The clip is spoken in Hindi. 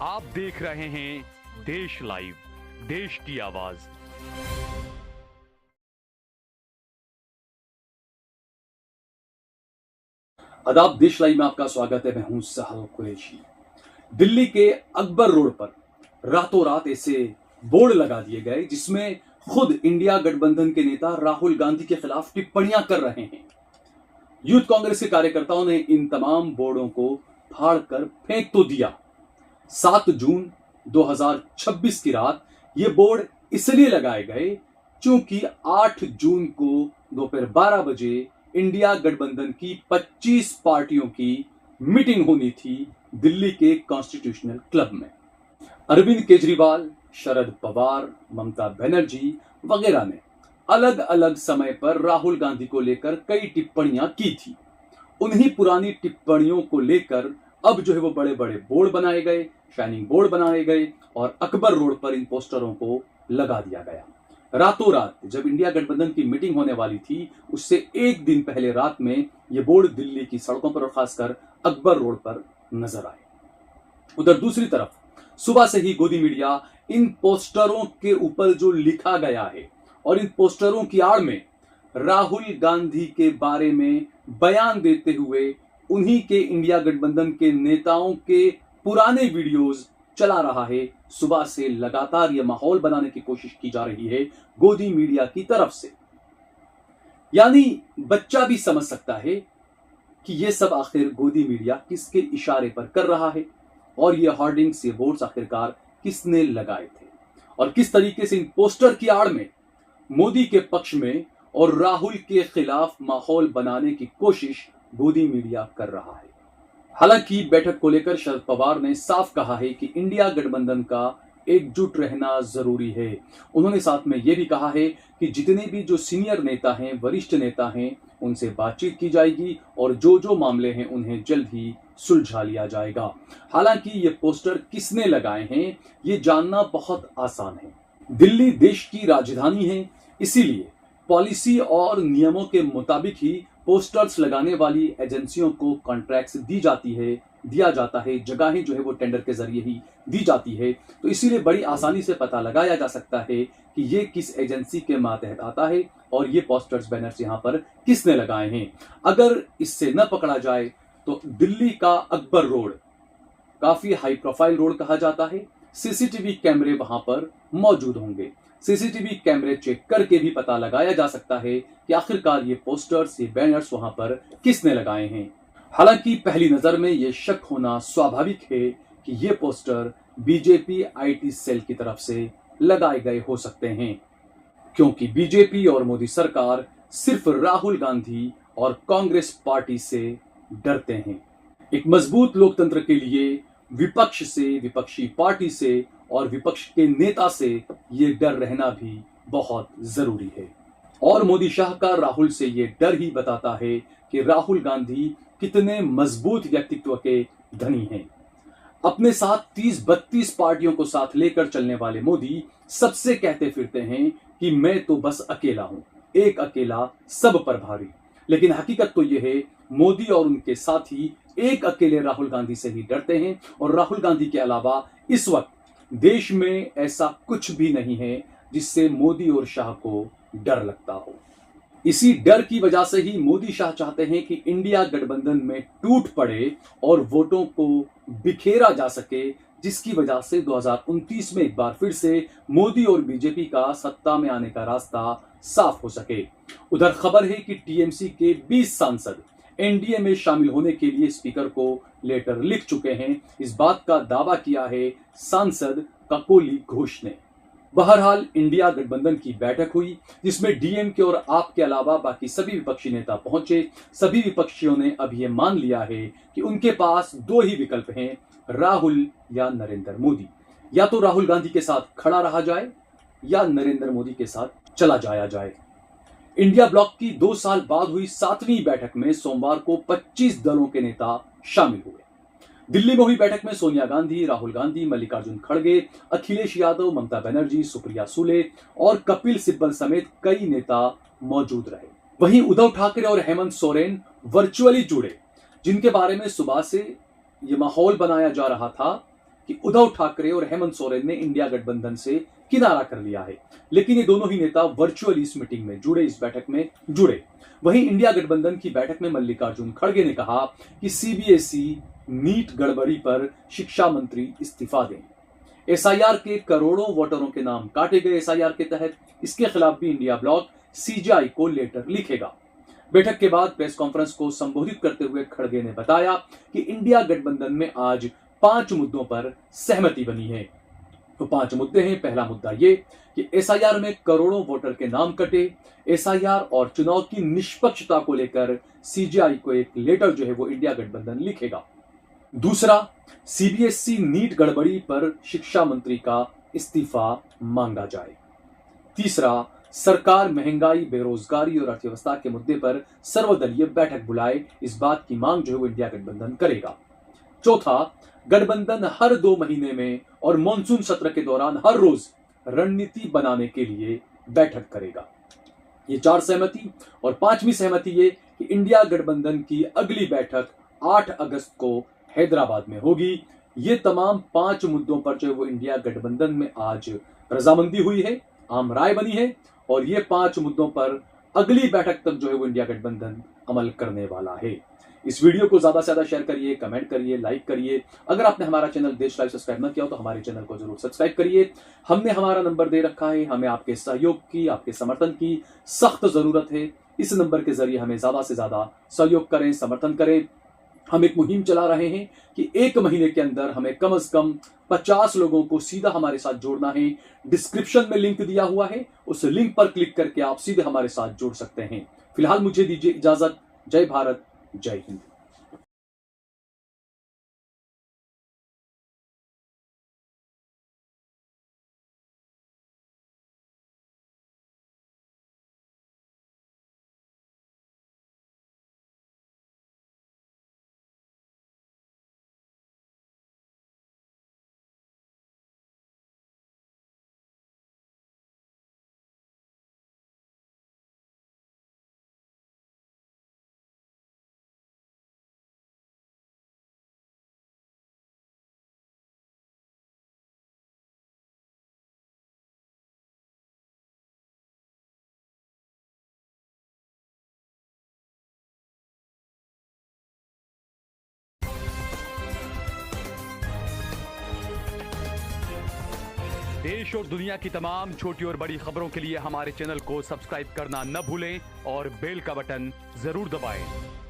आप देख रहे हैं देश लाइव, देश की आवाज। आदाब, देश लाइव में आपका स्वागत है। मैं हूं साहब कुरैशी। दिल्ली के अकबर रोड पर रातों रात ऐसे बोर्ड लगा दिए गए जिसमें खुद इंडिया गठबंधन के नेता राहुल गांधी के खिलाफ टिप्पणियां कर रहे हैं। यूथ कांग्रेस के कार्यकर्ताओं ने इन तमाम बोर्डों को फाड़कर फेंक तो दिया। 7 जून 2026 की रात ये बोर्ड इसलिए लगाए गए क्योंकि 8 जून को दोपहर 12 बजे इंडिया गठबंधन की 25 पार्टियों की मीटिंग होनी थी दिल्ली के कॉन्स्टिट्यूशनल क्लब में। अरविंद केजरीवाल, शरद पवार, ममता बनर्जी वगैरह ने अलग अलग समय पर राहुल गांधी को लेकर कई टिप्पणियां की थी। उन्हीं पुरानी टिप्पणियों को लेकर अब जो है वो बड़े बड़े बोर्ड बनाए गए, शाइनिंग बोर्ड बनाए गए और अकबर रोड पर इन पोस्टरों को लगा दिया गया। रातों रात जब इंडिया गठबंधन की मीटिंग होने वाली थी, उससे एक दिन पहले रात में ये बोर्ड दिल्ली की सड़कों पर और खासकर अकबर रोड पर नजर आए। उधर दूसरी तरफ सुबह से ही गोदी मीडिया इन पोस्टरों के ऊपर जो लिखा गया है और इन पोस्टरों की आड़ में राहुल गांधी के बारे में बयान देते हुए उन्हीं के इंडिया गठबंधन के नेताओं के पुराने वीडियोस चला रहा है। सुबह से लगातार यह माहौल बनाने की कोशिश की जा रही है गोदी मीडिया की तरफ से। यानी बच्चा भी समझ सकता है कि यह सब आखिर गोदी मीडिया किसके इशारे पर कर रहा है और ये होर्डिंग्स, ये बोर्ड्स आखिरकार किसने लगाए थे और किस तरीके से इन पोस्टर की आड़ में मोदी के पक्ष में और राहुल के खिलाफ माहौल बनाने की कोशिश गोदी मीडिया कर रहा है। हालांकि बैठक को लेकर शरद पवार ने साफ कहा है कि इंडिया गठबंधन का एकजुट रहना जरूरी है। उन्होंने साथ में यह भी कहा है कि जितने भी जो सीनियर नेता हैं, वरिष्ठ नेता हैं, उनसे बातचीत की जाएगी और जो जो मामले हैं उन्हें जल्द ही सुलझा लिया जाएगा। हालांकि ये पोस्टर किसने लगाए हैं ये जानना बहुत आसान है। दिल्ली देश की राजधानी है, इसीलिए पॉलिसी और नियमों के मुताबिक ही पोस्टर्स लगाने वाली एजेंसियों को कॉन्ट्रैक्ट्स दिया जाता है, जगहें जो है वो टेंडर के जरिए ही दी जाती है। तो इसीलिए बड़ी आसानी से पता लगाया जा सकता है कि ये किस एजेंसी के मातहत आता है और ये पोस्टर्स, बैनर्स यहाँ पर किसने लगाए हैं। अगर इससे न पकड़ा जाए तो दिल्ली का अकबर रोड काफी हाई प्रोफाइल रोड कहा जाता है। सीसीटीवी कैमरे वहां पर मौजूद होंगे। सीसीटीवी कैमरे चेक करके भी पता लगाया जा सकता है कि आखिरकार ये पोस्टर्स, ये बैनर्स वहां पर किसने लगाए हैं। हालांकि पहली नजर में यह शक होना स्वाभाविक है कि ये पोस्टर बीजेपी आईटी सेल की तरफ से लगाए गए हो सकते हैं, क्योंकि बीजेपी और मोदी सरकार सिर्फ राहुल गांधी और कांग्रेस पार्टी से डरते हैं। एक मजबूत लोकतंत्र के लिए विपक्ष से, विपक्षी पार्टी से और विपक्ष के नेता से ये डर रहना भी बहुत जरूरी है। और मोदी शाह का राहुल से ये डर ही बताता है कि राहुल गांधी कितने मजबूत व्यक्तित्व के धनी हैं। अपने साथ 30-32 पार्टियों को साथ लेकर चलने वाले मोदी सबसे कहते फिरते हैं कि मैं तो बस अकेला हूं, एक अकेला सब पर भारी। लेकिन हकीकत तो यह है, मोदी और उनके साथी एक अकेले राहुल गांधी से ही डरते हैं और राहुल गांधी के अलावा इस वक्त देश में ऐसा कुछ भी नहीं है जिससे मोदी और शाह को डर लगता हो। इसी डर की वजह से ही मोदी शाह चाहते हैं कि इंडिया गठबंधन में टूट पड़े और वोटों को बिखेरा जा सके, जिसकी वजह से 2029 में एक बार फिर से मोदी और बीजेपी का सत्ता में आने का रास्ता साफ हो सके। उधर खबर है कि टीएमसी के 20 सांसद एनडीए में शामिल होने के लिए स्पीकर को लेटर लिख चुके हैं। इस बात का दावा किया है सांसद ककोली घोष ने। बहरहाल इंडिया गठबंधन की बैठक हुई जिसमें डीएमके और आप के अलावा बाकी सभी विपक्षी नेता पहुंचे। सभी विपक्षियों ने अब यह मान लिया है कि उनके पास 2 ही विकल्प हैं, राहुल या नरेंद्र मोदी। या तो राहुल गांधी के साथ खड़ा रहा जाए या नरेंद्र मोदी के साथ चला जाया जाए। इंडिया ब्लॉक की 2 साल बाद हुई 7वीं बैठक में सोमवार को 25 दलों के नेता शामिल हुए। दिल्ली में हुई बैठक में सोनिया गांधी, राहुल गांधी, मल्लिकार्जुन खड़गे, अखिलेश यादव, ममता बनर्जी, सुप्रिया सुले और कपिल सिब्बल समेत कई नेता मौजूद रहे। वहीं उद्धव ठाकरे और हेमंत सोरेन वर्चुअली जुड़े, जिनके बारे में सुबह से यह माहौल बनाया जा रहा था कि उद्धव ठाकरे और हेमंत सोरेन ने इंडिया गठबंधन से किनारा कर लिया है, लेकिन ये दोनों ही नेता वर्चुअली इस मीटिंग में जुड़े, इस बैठक में जुड़े। वहीं इंडिया गठबंधन की बैठक में मल्लिकार्जुन खड़गे ने कहा कि सीबीएसई नीट गड़बड़ी पर शिक्षा मंत्री इस्तीफा दें। एसआईआर के करोड़ों वोटरों के नाम काटे गए एसआईआर के तहत, इसके खिलाफ भी इंडिया ब्लॉक सीजीआई को लेटर लिखेगा। बैठक के बाद प्रेस कॉन्फ्रेंस को संबोधित करते हुए खड़गे ने बताया कि इंडिया गठबंधन में आज 5 मुद्दों पर सहमति बनी है। तो 5 मुद्दे हैं। पहला मुद्दा ये कि एसआईआर में करोड़ों वोटर के नाम कटे। एसआईआर और चुनाव की निष्पक्षता को लेकर सीजीआई को एक लेटर जो है वो इंडिया गठबंधन लिखेगा। दूसरा, सीबीएसई नीट गड़बड़ी पर शिक्षा मंत्री का इस्तीफा मांगा जाए। तीसरा, सरकार महंगाई, बेरोजगारी और अर्थव्यवस्था के मुद्दे पर सर्वदलीय बैठक बुलाए, इस बात की मांग जो है वो इंडिया गठबंधन करेगा। चौथा, गठबंधन हर 2 महीने में और मॉनसून सत्र के दौरान हर रोज रणनीति बनाने के लिए बैठक करेगा। ये 4 सहमति। और 5वीं सहमति ये कि इंडिया गठबंधन की अगली बैठक 8 अगस्त को हैदराबाद में होगी। ये तमाम 5 मुद्दों पर जो है वो इंडिया गठबंधन में आज रजामंदी हुई है, आम राय बनी है, और ये 5 मुद्दों पर अगली बैठक तक जो है वो इंडिया गठबंधन अमल करने वाला है। इस वीडियो को ज्यादा से ज्यादा शेयर करिए, कमेंट करिए, लाइक करिए। अगर आपने हमारा चैनल देश लाइव सब्सक्राइब न किया हो तो हमारे चैनल को जरूर सब्सक्राइब करिए। हमने हमारा नंबर दे रखा है, हमें आपके सहयोग की, आपके समर्थन की सख्त जरूरत है। इस नंबर के जरिए हमें ज्यादा से ज्यादा सहयोग करें, समर्थन करें। हम एक मुहिम चला रहे हैं कि 1 महीने के अंदर हमें कम से कम 50 लोगों को सीधा हमारे साथ जोड़ना है। डिस्क्रिप्शन में लिंक दिया हुआ है, उस लिंक पर क्लिक करके आप सीधे हमारे साथ जुड़ सकते हैं। फिलहाल मुझे दीजिए इजाजत। जय भारत, जय हिंद। देश और दुनिया की तमाम छोटी और बड़ी खबरों के लिए हमारे चैनल को सब्सक्राइब करना न भूलें और बेल का बटन जरूर दबाएं।